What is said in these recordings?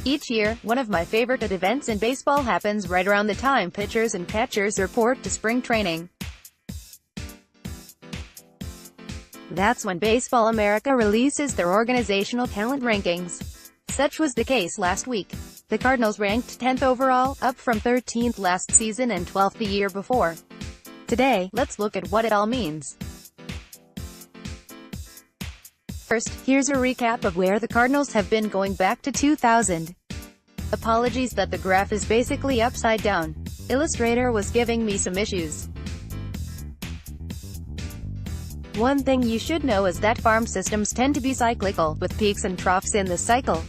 Each year, one of my favorite events in baseball happens right around the time pitchers and catchers report to spring training. That's when Baseball America releases their organizational talent rankings. Such was the case last week. The Cardinals ranked 10th overall, up from 13th last season and 12th the year before. Today, let's look at what it all means. First, here's a recap of where the Cardinals have been going back to 2000. Apologies that the graph is basically upside down. Illustrator was giving me some issues. One thing you should know is that farm systems tend to be cyclical, with peaks and troughs in the cycle.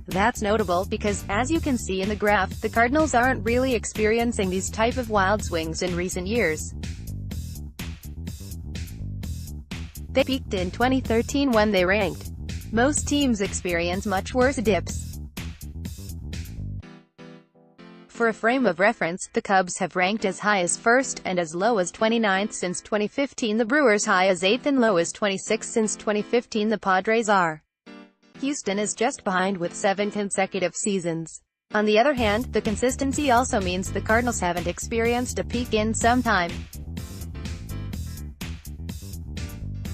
That's notable because, as you can see in the graph, the Cardinals aren't really experiencing these type of wild swings in recent years. They peaked in 2013 when they ranked. Most teams experience much worse dips. For a frame of reference, the Cubs have ranked as high as 1st, and as low as 29th since 2015, the Brewers high as 8th and low as 26th since 2015, the Padres are. Houston is just behind with 7 consecutive seasons. On the other hand, the consistency also means the Cardinals haven't experienced a peak in some time.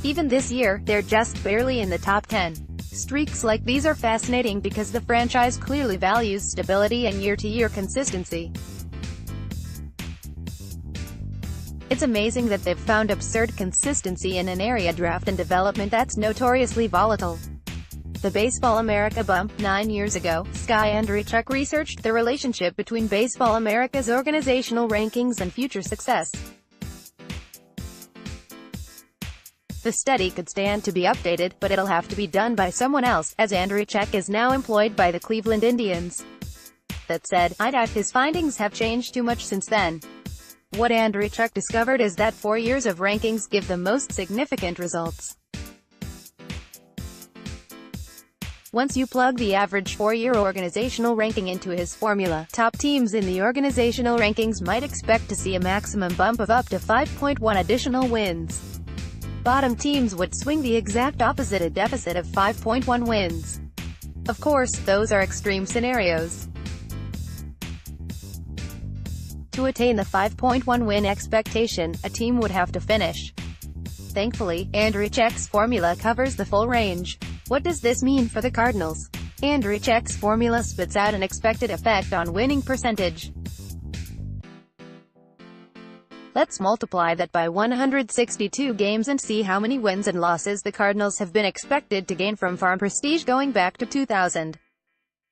Even this year, they're just barely in the top 10. Streaks like these are fascinating because the franchise clearly values stability and year-to-year consistency. It's amazing that they've found absurd consistency in an area draft and development that's notoriously volatile. The Baseball America bump. 9 years ago, Sky Andreychuk researched the relationship between Baseball America's organizational rankings and future success. The study could stand to be updated, but it'll have to be done by someone else, as Andreychuk is now employed by the Cleveland Indians. That said, I doubt his findings have changed too much since then. What Andreychuk discovered is that 4 years of rankings give the most significant results. Once you plug the average 4-year organizational ranking into his formula, top teams in the organizational rankings might expect to see a maximum bump of up to 5.1 additional wins. Bottom teams would swing the exact opposite, a deficit of 5.1 wins. Of course, those are extreme scenarios. To attain the 5.1 win expectation, a team would have to finish. Thankfully, Andreychuk's formula covers the full range. What does this mean for the Cardinals? Andreychuk's formula spits out an expected effect on winning percentage. Let's multiply that by 162 games and see how many wins and losses the Cardinals have been expected to gain from farm prestige going back to 2000.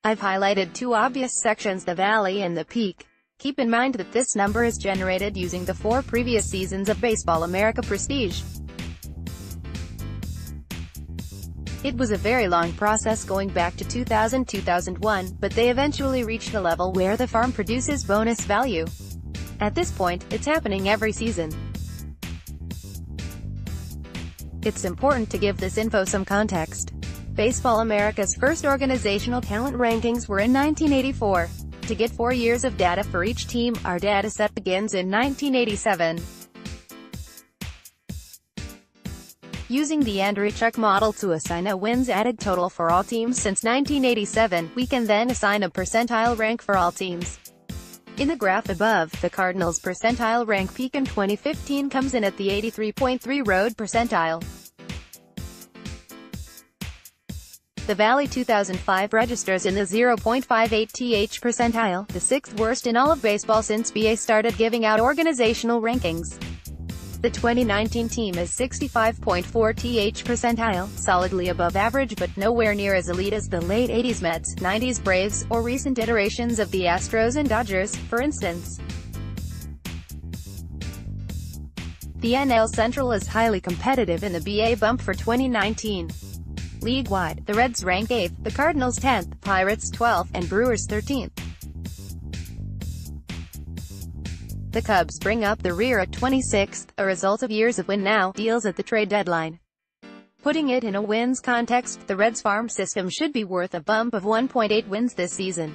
I've highlighted two obvious sections, the valley and the peak. Keep in mind that this number is generated using the 4 previous seasons of Baseball America prestige. It was a very long process going back to 2000-2001, but they eventually reached a level where the farm produces bonus value. At this point, it's happening every season. It's important to give this info some context. Baseball America's first organizational talent rankings were in 1984. To get 4 years of data for each team, our dataset begins in 1987. Using the Andreychuk model to assign a wins added total for all teams since 1987, we can then assign a percentile rank for all teams. In the graph above, the Cardinals' percentile rank peak in 2015 comes in at the 83.3 road percentile. The Valley 2005 registers in the 0.58 th percentile, the 6th worst in all of baseball since BA started giving out organizational rankings. The 2019 team is 65.4 th percentile, solidly above average but nowhere near as elite as the late 80s Mets, 90s Braves, or recent iterations of the Astros and Dodgers, for instance. The NL Central is highly competitive in the BA bump for 2019. League-wide, the Reds rank 8th, the Cardinals 10th, Pirates 12th, and Brewers 13th. The Cubs bring up the rear at 26th, a result of years of win-now deals at the trade deadline. Putting it in a wins context, the Reds' farm system should be worth a bump of 1.8 wins this season.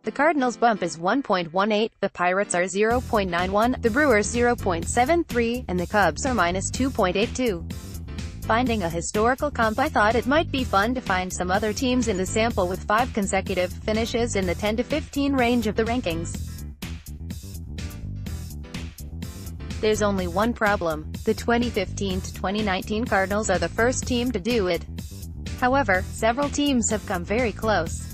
The Cardinals' bump is 1.18, the Pirates are 0.91, the Brewers 0.73, and the Cubs are -2.82. Finding a historical comp, I thought it might be fun to find some other teams in the sample with 5 consecutive finishes in the 10 to 15 range of the rankings. There's only one problem. The 2015 to 2019 Cardinals are the first team to do it. However, several teams have come very close.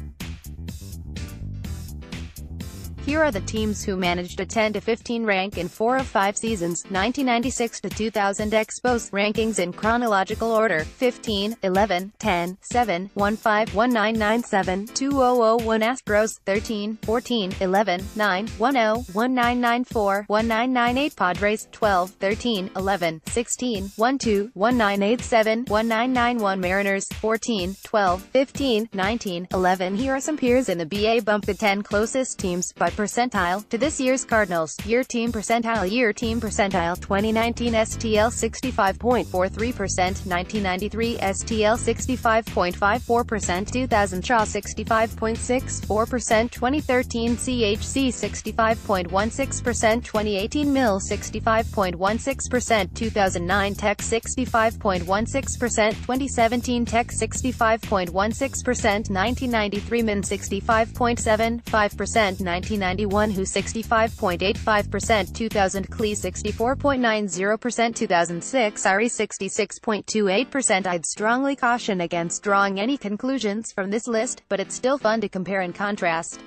Here are the teams who managed a 10 to 15 rank in 4 of 5 seasons, 1996 to 2000. Expose rankings in chronological order: 15, 11, 10, 7, 15, 1997, 2001 Astros, 13, 14, 11, 9, 10, 1994, 1998 Padres, 12, 13, 11, 16, 12, 1987, 1991 Mariners, 14, 12, 15, 19, 11. Here are some peers in the BA bump, the 10 closest teams by percentile to this year's Cardinals. Year team percentile: 2019 STL 65.43%, 1993 STL 65.54%, 2000 Shaw 65.64%, 2013 CHC 65.16%, 2018 Mill 65.16%, 2009 Tech 65.16%, 2017 Tech 65.16%, 1993 Min 65.75%, 1991 Who 65.85%, 2000 Clee 64.90%, 2006 Ari 66.28%. I'd strongly caution against drawing any conclusions from this list, but it's still fun to compare and contrast.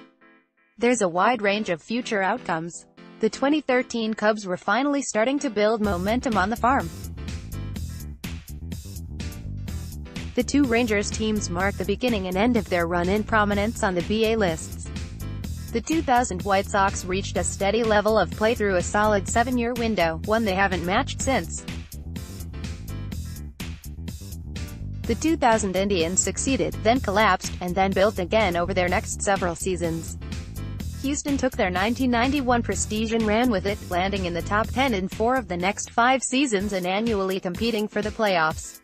There's a wide range of future outcomes. The 2013 Cubs were finally starting to build momentum on the farm. The two Rangers teams mark the beginning and end of their run in prominence on the BA lists. The 2000 White Sox reached a steady level of play through a solid 7-year window, one they haven't matched since. The 2000 Indians succeeded, then collapsed, and then built again over their next several seasons. Houston took their 1991 prestige and ran with it, landing in the top 10 in 4 of the next 5 seasons and annually competing for the playoffs.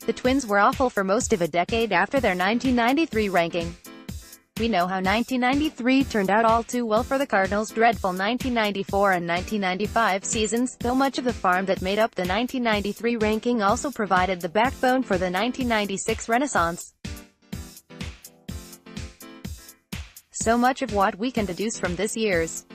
The Twins were awful for most of a decade after their 1993 ranking. We know how 1993 turned out all too well for the Cardinals' dreadful 1994 and 1995 seasons, though much of the farm that made up the 1993 ranking also provided the backbone for the 1996 renaissance. So much of what we can deduce from this year's.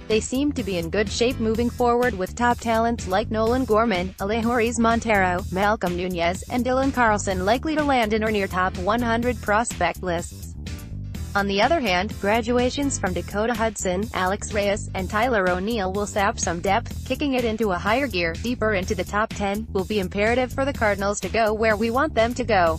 They seem to be in good shape moving forward, with top talents like Nolan Gorman, Alejandro Montero, Malcolm Nunez, and Dylan Carlson likely to land in or near top 100 prospect lists. On the other hand, graduations from Dakota Hudson, Alex Reyes, and Tyler O'Neill will sap some depth. Kicking it into a higher gear, deeper into the top 10, will be imperative for the Cardinals to go where we want them to go.